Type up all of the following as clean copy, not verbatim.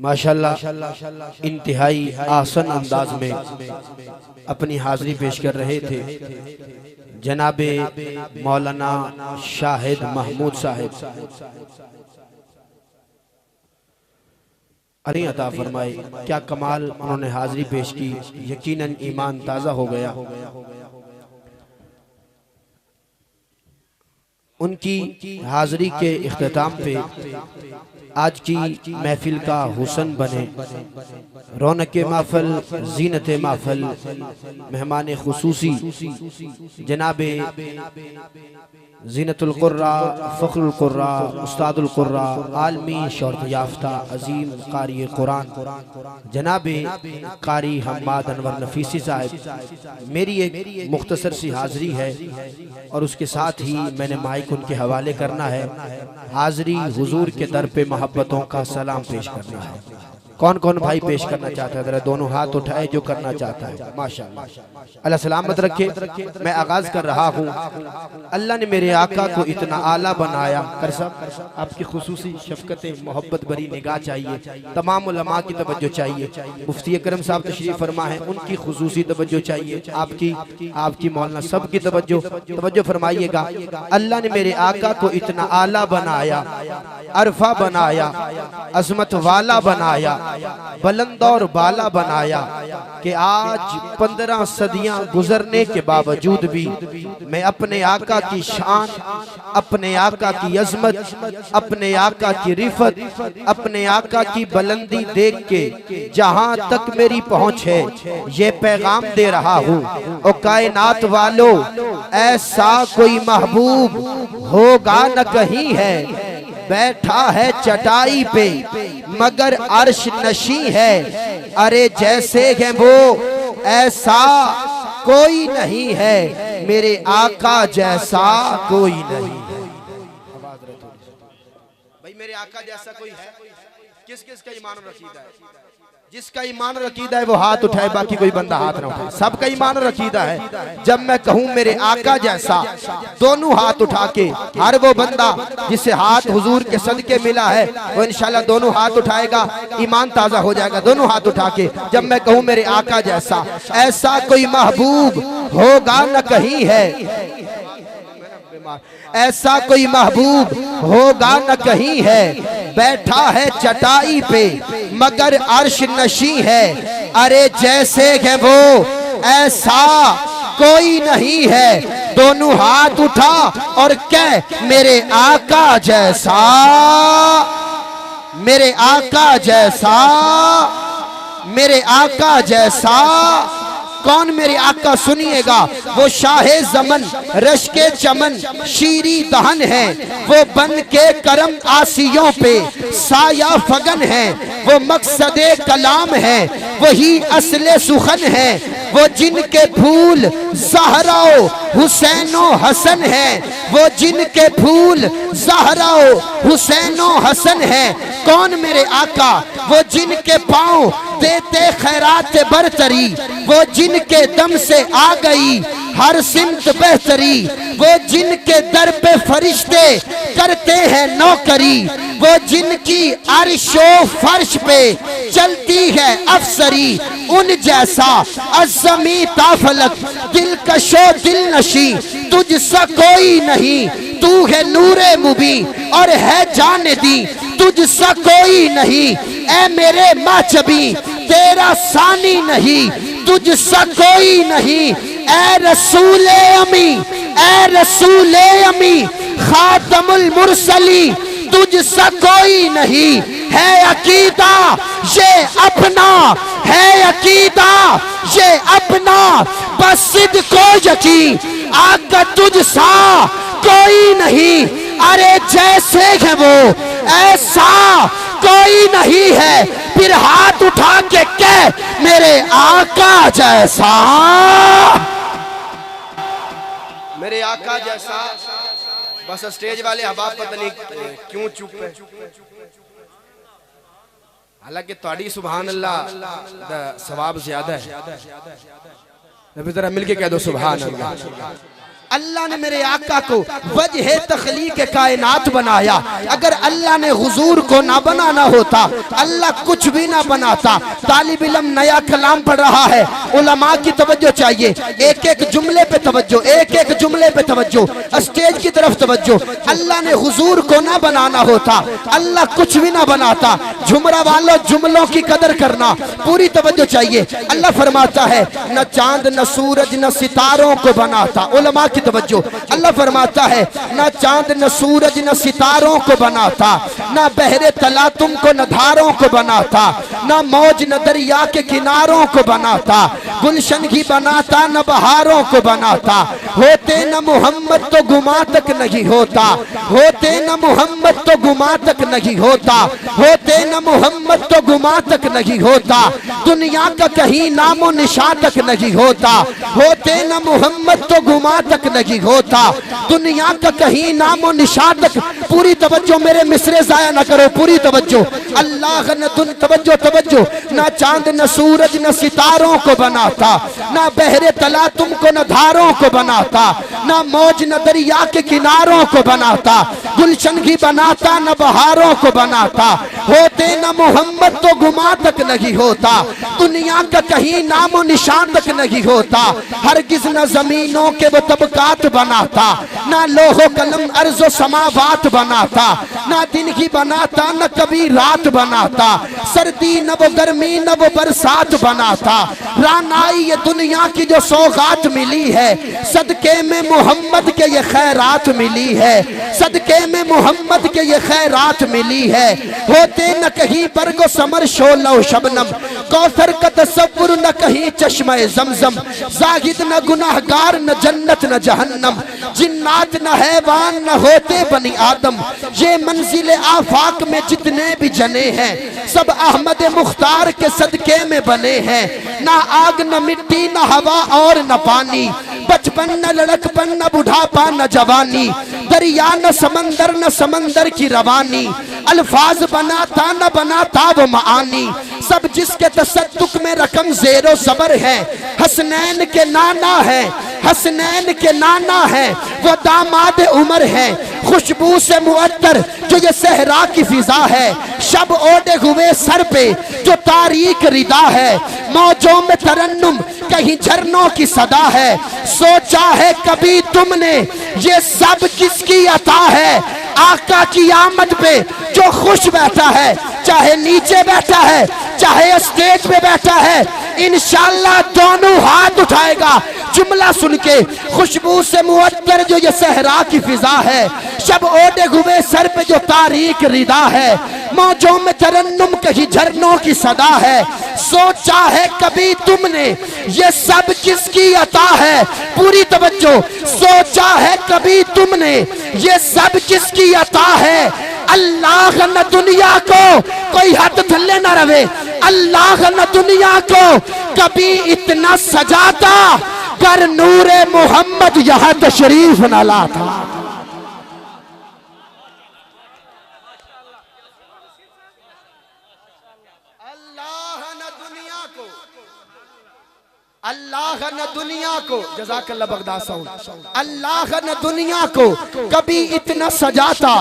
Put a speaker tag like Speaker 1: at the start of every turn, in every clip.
Speaker 1: माशाल्लाह इंतहाई आसान अंदाज में अपनी हाजिरी पेश कर रहे थे जनाबे मौलाना शाहिद महमूद साहिब। अरे अता फरमाए, क्या कमाल उन्होंने हाजिरी पेश की, यकीनन ईमान ताज़ा हो गया। उनकी हाजिरी के इख्तिताम पे आज की महफिल का हुसन बने, रौनक महफल, जीनत महफल, मेहमान खुसूसी जनाबे जीनतुल कुर्रा, फ़ख्रुल कुर्रा, उस्तादुल कुर्रा, आलमी शोहरत याफ्ता अजीम कारी कुरान जनाबे कारी हम्माद अनवर नफीसी साहब, मेरी एक मुख्तसर सी हाजिरी है और उसके साथ ही मैंने माइक उनके हवाले करना है। हाजिरी हुजूर के दर पे मोहब्बतों का सलाम पेश करना है। कौन कौन भाई पेश करना चाहता है, जरा दोनों हाथ उठाए जो करना चाहता है। माशाअल्लाह, अल्लाह सलामत रखे। मैं आगाज कर रहा हूँ। अल्लाह ने मेरे आका को इतना आला बनाया। कर साहब आपकी खुसूसी शफकत मोहब्बत भरी निगाह चाहिए, तमाम उलमा की तवज्जो चाहिए। मुफ्ती अकरम साहब तशरीफ फरमा है, उनकी खुसूसी तवज्जो चाहिए। आपकी मौलाना सब की तवज्जो फरमाइएगा। अल्लाह ने मेरे आका को इतना आला बनाया, अरफा बनाया, अजमत वाला बनाया, बुलंद और बाला बनाया कि आज 15 सदियां गुजरने के बावजूद भी मैं अपने आका की शान, अपने आका की अजमत, अपने आका की रिफत, अपने आका की बुलंदी देख के जहां तक मेरी पहुंच है ये पैगाम दे रहा हूं। और कायनात वालों, ऐसा कोई महबूब होगा न कहीं है, बैठा है चटाई पे मगर अर्श नशी है। अरे जैसे है वो ऐसा कोई नहीं है, मेरे आका जैसा कोई नहीं है। भाई मेरे आका जैसा कोई है? किस किस का ईमान और अकीदा है? जिसका ईमान और अकीदा है वो हाथ उठाए, बाकी कोई बंदा हाथ ना उठाए। सबका ईमान और अकीदा है। जब मैं कहूँ मेरे आका जैसा, दोनों हाथ उठा के हर वो बंदा जिसे हाथ हुजूर के सदके मिला है वो इंशाल्लाह दोनों हाथ उठाएगा, ईमान ताजा हो जाएगा। दोनों हाथ उठा के जब मैं कहूँ मेरे आका जैसा, ऐसा कोई महबूब होगा न कहीं है, ऐसा कोई महबूब होगा न कहीं है, बैठा है चटाई पे मगर अर्श नशी है। अरे जैसे है वो ऐसा कोई नहीं है, दोनों हाथ उठा और कह मेरे आका जैसा, मेरे आका जैसा, मेरे आका जैसा। कौन मेरे आका? सुनिएगा, वो शाहे ज़मन, रश के चमन, शीरी दहन है, वो बन के करम आसियों पे साया फगन है, वो मकसदे कलाम है, वही असले सुखन है, वो जिनके फूल ज़हराओ हुसैनो हसन है, वो जिनके फूल ज़हराओ हुसैनो हसन है। कौन मेरे आका? वो जिनके पाँव देते खैरात बरतरी, वो जिनके दम से आ गई हर सिमत बेहतरी, वो जिनके दर पे फरिश्ते करते हैं नौकरी, वो जिनकी अर्शो फर्श पे चलती है अफसरी, उन जैसा अज़मी ताफलक दिलकशो दिल नशी तुझसा कोई नहीं, तू है नूरे मुबी और है जाने दी, तुझसा कोई नहीं ऐ मेरे माचबी, तेरा सानी नहीं, तुझसा कोई नहीं ऐ रसूले अमी, ऐ रसूले अमी खातमुल मुरसली, तुझसा कोई नहीं है अकीदा ये अपना, है अकीदा ये अपना, बस सिद्ध को यकीन आका तुझसा कोई नहीं। अरे जैसे है वो ऐसा कोई नहीं है, फिर हाथ उठा के कह मेरे आका जैसा, मेरे आका जैसा। बस स्टेज वाले अहबाब पता नहीं क्यों चुप है, हालांकि थोड़ी सुभान अल्लाह सवाब ज्यादा है। जरा मिलके कह दो सुभान अल्लाह। अल्लाह ने मेरे आका को वजह तख्लीक कायनात बनाया। अगर अल्लाह ने हुजूर को ना बनाना होता, अल्लाह कुछ भी ना बनाता। तालिब इल्म नया कलाम पढ़ रहा है, उलमा की तवज्जो चाहिए, एक एक जुमले पे तवज्जो, एक एक जुमले पे तवज्जो, स्टेज की तरफ तवज्जो। अल्लाह ने हुजूर को ना बनाना होता, अल्लाह कुछ भी ना बनाता। झुमरा वालों, जुमलों की कदर करना, पूरी तवज्जो चाहिए। अल्लाह फरमाता है न चांद न सूरज न सितारों को बनाता, उलमा की तवज्जो। अल्लाह फरमाता है न चांद न सूरज न सितारों को बनाता, न बहरे तला तुमको न धारों को बनाता, न मौज न दरिया के किनारों को बनाता, गुलशन ही बनाता न बहारों को बनाता। होते न मोहम्मद तो गुमा तक नहीं होता, होते न मोहम्मद तो गुमा तक नहीं होता, होते न मोहम्मद तो गुमा तक नहीं होता। दुनिया का कहीं नामो निशा तक नहीं होता, होते न मोहम्मद तो गुमा तक नहीं होता। दुनिया का कहीं नामो निशा तक, पूरी तवज्जो, मेरे मिसरे जाया न करो, पूरी तवज्जो। अल्लाह न दुन तवज्जो तवज्जो, ना चांद न सूरज न सितारों को बनाता, ना बहरे तला तुमको न धारों को बनाता, ना मौज न दरिया के किनारों को बनाता, गुलशन ही बनाता न बहारों को बनाता। होते न मोहम्मद तो गुमा तक नहीं होता, दुनिया का कहीं नामो निशान तक नहीं होता। हरगिज न जमीनों के वो तबकात बनाता, ना लोहो कलम अर्जो समावात बनाता, ना दिन ही बनाता न कभी रात बनाता, सर्दी न वो गर्मी न वो बरसात बनाता। रानाई ये दुनिया की जो सौगात मिली है, सदके में मोहम्मद के ये खैरात मिली है, सदके में मोहम्मद के ये खैरात मिली है। होते न कहीं बरगो समर शोलो शबनम, कौसर का तसव्वुर न कहीं चश्मे जमजम, जाहिद न गुनाहगार न जन्नत न जहन्नम, जिन्नात न हैवान न होते बनी आदम। ये मंजिल आफाक में जितने भी जने हैं, सब अहमद मुख्तार के सदके में बने हैं। ना आग न मिट्टी न हवा और न पानी, बचपन न लड़कपन न बुढ़ापा न जवानी, दरिया न समंदर न समंदर की रवानी, अल्फाज बनाता न बनाता वो मानी। सब जिसके तसद्दुक में रकम ज़ेरो ज़बर है, हसनैन के नाना है, हसनैन के नाना है, वो दामाद उमर है। खुशबू से मुअत्तर जो ये सहरा की फिजा है, शब ओढ़े हुए सर पे जो तारीक रिदा है, मौजों में तरन्नुम कहीं झरनों की सदा है। सोचा है कभी तुमने ये सब किसकी अता है, आका की आमद पे जो खुश बैठा है, चाहे नीचे बैठा है चाहे स्टेज पे बैठा है, इंशाअल्लाह दोनों हाथ उठाएगा। जुमला सुन के, खुशबू से मुअत्तर जो ये सहरा की फिजा है, शब ओढ़े हुए सर पे जो तारीक रिदा है, मौजों में तरन्नुम कहीं झरनों की सदा है। सोचा है कभी तुमने ये सब किसकी अता है, पूरी तवज्जो। सोचा है कभी तुमने ये सब किसकी अता है। अल्लाह न दुनिया को कोई हद थल्ले न रवे, अल्लाह न दुनिया को कभी इतना सजाता, कर नूरे मोहम्मद यहाँ तशरीफ न लाता। अल्लाह न दुनिया को, जज़ाकल्लाह बगदाद साउंड, अल्लाह न दुनिया को कभी इतना सजाता,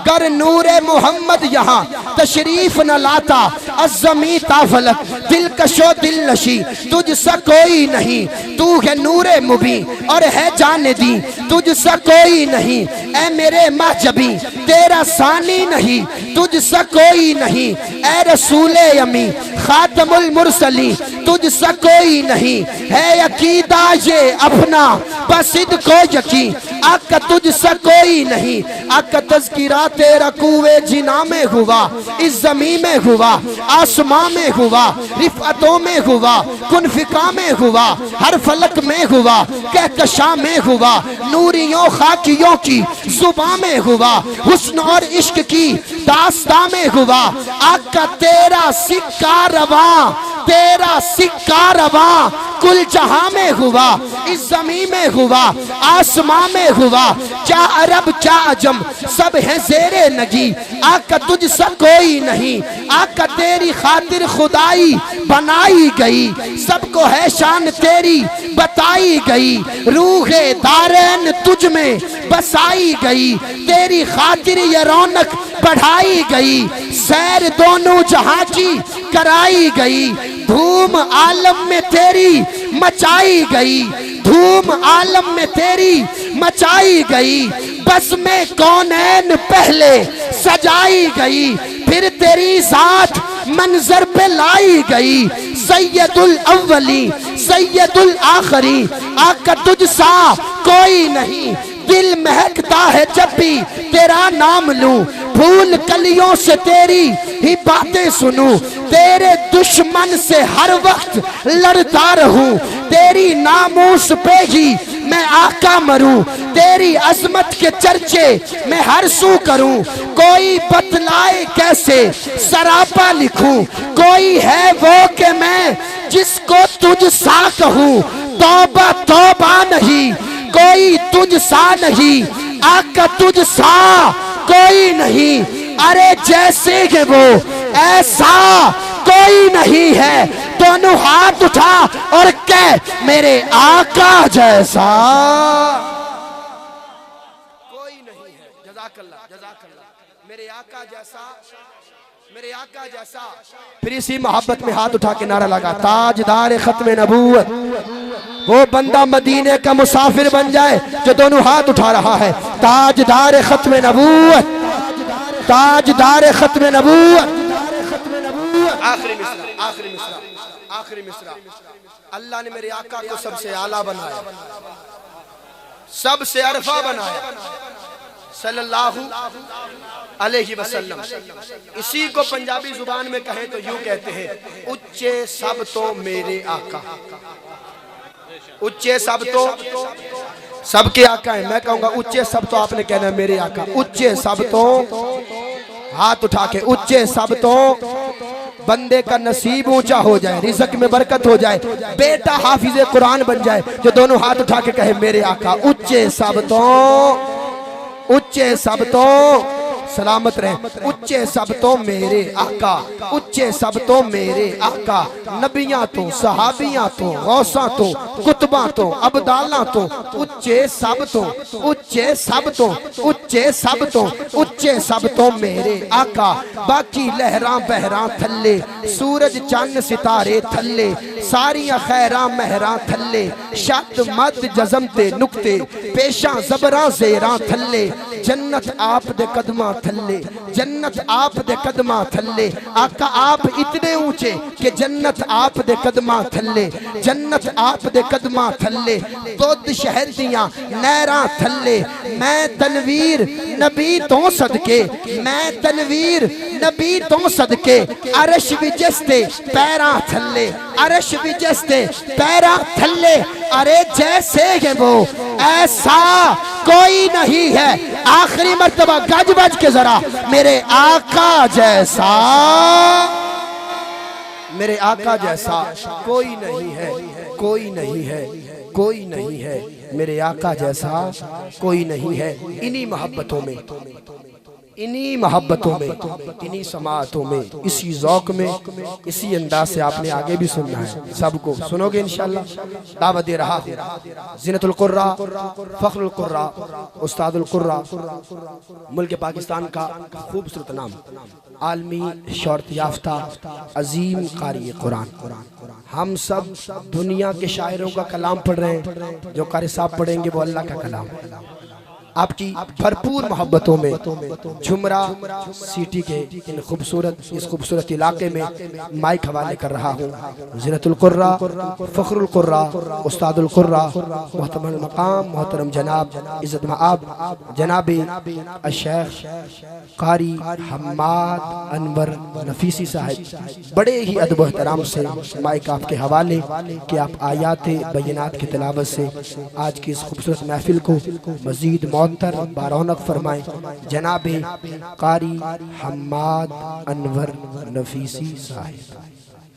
Speaker 1: गर नूरे मोहम्मद यहाँ तशरीफ न लाता। अज़्ज़मी ताफलक दिल कशो दिल नशी, तुझसा कोई नहीं, तू है नूरे मुबी और है जाने दी, तुझसा कोई नहीं। ऐ मेरे महजबी तेरा सानी नहीं, तुझसा कोई नहीं। ऐ रसूले यमी खातमुल मुरसली, तुझसा कोई नहीं। है अकीदा ये अपना बसिद को यकीन, आका तुझसा कोई नहीं। आका तज़किरा तेरा कुए जिना में हुआ, इस ज़मी में हुआ, आसमां में हुआ, रिफ़अतों में हुआ, कुनफ़िका में हुआ, हर फलक में हुआ, कहकशा में हुआ, नूरियों खाकियों की ज़ुबां में हुआ, हुस्न और इश्क की दास्तां में हुआ। आका तेरा सिक्का रवां तेरा सिक्का रवा कुल जहां में हुआ, इस जमीन में हुआ, आसमां में हुआ, क्या अरब क्या अजम सब है जेरे नगी। आका तुझ सा कोई नहीं, आका तेरी खातिर खुदाई बनाई गई, सबको है शान तेरी बताई गई। रूहे दारैन तुझ में बसाई गई, तेरी खातिर ये रौनक बढ़ाई गई। सैर दोनों जहां की कराई गई, धूम आलम में तेरी मचाई गई, धूम आलम में तेरी मचाई गई। बस में कौनैन पहले सजाई गई, फिर तेरी जात मंजर पे लाई गई। सैयदुल अव्वली सैयदुल आखिरी, आका तुझ सा कोई नहीं। दिल महकता है जब भी तेरा नाम लूं, फूल कलियों से तेरी ही बातें सुनूं। तेरे दुश्मन से हर वक्त लड़ता रहूं, तेरी नामूस पे ही मैं आका मरूं। तेरी अजमत के चर्चे मैं हर सू करूं, कोई बतलाए कैसे सरापा लिखूं। कोई है वो कि मैं जिसको तुझ सा कहूं, तौबा तौबा नहीं कोई तुझ सा नहीं, आका तुझ सा कोई नहीं। अरे जैसे कि वो ऐसा कोई नहीं है। दोनों हाथ उठा और कह मेरे आका जैसा कोई नहीं है। जज़ाकल्लाह जज़ाकल्लाह। मेरे आका जैसा, मेरे आका जैसा। फिर इसी मोहब्बत में हाथ उठा के नारा लगा, ताजदार खत्म नबूवत वो बंदा मदीने का मुसाफिर बन जाए जो दोनों हाथ उठा रहा है। ताजदार खत्म नबूवत, ताजदार खत्म नबूवत। आखिरी मिसरा, आखिरी मिसरा, आखिरी मिसरा। अल्लाह ने मेरे आका को सबसे आला बनाया, सबसे अरफा बनाया, सल्लल्लाहु अलैहि वसल्लम। इसी को पंजाबी जुबान में कहें तो यूं कहते हैं, उच्चे सब तो मेरे आका। उच्चे सब तो सबके आका है। मैं कहूंगा उच्चे सब तो आपने कहना है मेरे आका। उच्चे सब तो, हाथ उठा के, उच्चे सब तो बंदे का नसीब ऊंचा हो जाए, रिज़्क में बरकत हो जाए, बेटा हाफिज़े कुरान बन जाए, जो दोनों हाथ उठा के कहे मेरे आका। उच्चे सब तो, उच्चे सब तो सलामत रहे। उच्चे सब तो मेरे आका, उच्चे सब तो मेरे आका। नबियां तो, सहाबियां तो, गौसा तो, कुतबा तो, अब्दाला तो, उच्चे सब तो, उच्चे सब तो, उच्चे सब तो, उच्चे सब तो मेरे आका। बाकी लहरा बहरा थल्ले, सूरज चंद सितारे थल्ले, सारियां खैरा महरा थल्ले, शत मद जज़म ते नुक्ते, पेशा जबरा जेरा थल्ले। जन्नत आप दे कदमा थल्ले, जन्नत आप दे कदमा थल्ले। आका आप इतने ऊंचे कि जन्नत आप दे कदमा थल्ले, जन्नत आप दे कदमा थल्ले। दुध शहद दियां नहरां थल्ले। मैं तनवीर नबी तो सदके, मैं तनवीर नबी तो सदके। अरश विजस्ते पैरा थल्ले, अरश विजस्ते पैरा थल्ले। अरे जैसे है वो ऐसा कोई नहीं है। आखिरी मर्तबा गज बज के जरा मेरे आका जैसा, मेरे आका जैसा कोई नहीं है, कोई नहीं है, कोई नहीं है। मेरे आका जैसा कोई नहीं है। इन्हीं मोहब्बतों में, इन्हीं मोहब्बतों में, इन्हीं समातों में, इसी ज़ौक़ में, इसी अंदाज से आपने आगे भी सुनना है। सबको सुनोगे इंशाअल्लाह। दावत दे रहा हूँ ज़ीनतुल कुर्रा, फ़ख्रुल कुर्रा, उस्तादुल कुर्रा, मुल्क पाकिस्तान का खूबसूरत नाम, आलमी शोहरत याफ्ता अजीम कारी कुरान। हम सब दुनिया के शायरों का कलाम पढ़ रहे हैं, जो कारी साहब पढ़ेंगे वो अल्लाह का कलाम। आपकी भरपूर मोहब्बतों में झुमरा सिटी के इन खूबसूरत, इस खूबसूरत इलाके में माइक हवाले कर रहा हूँ। ज़ीनतुल कुर्रा, फ़ख्रुल कुर्रा, उस्तादुल कुर्रा, मोहतरम मकाम मोहतरम जनाब इज़्ज़त मआब जनाब शेख कारी हम्माद अनवर नफीसी साहब बड़े ही अदब एहतराम से माइक आपके हवाले कि आप आयात बय्यनात की तिलावत से आज की इस खूबसूरत महफिल को मज़ीद मौतर बारौनक फरमाएं। जनाब कारी हम्माद अनवर नफीसी साहिब।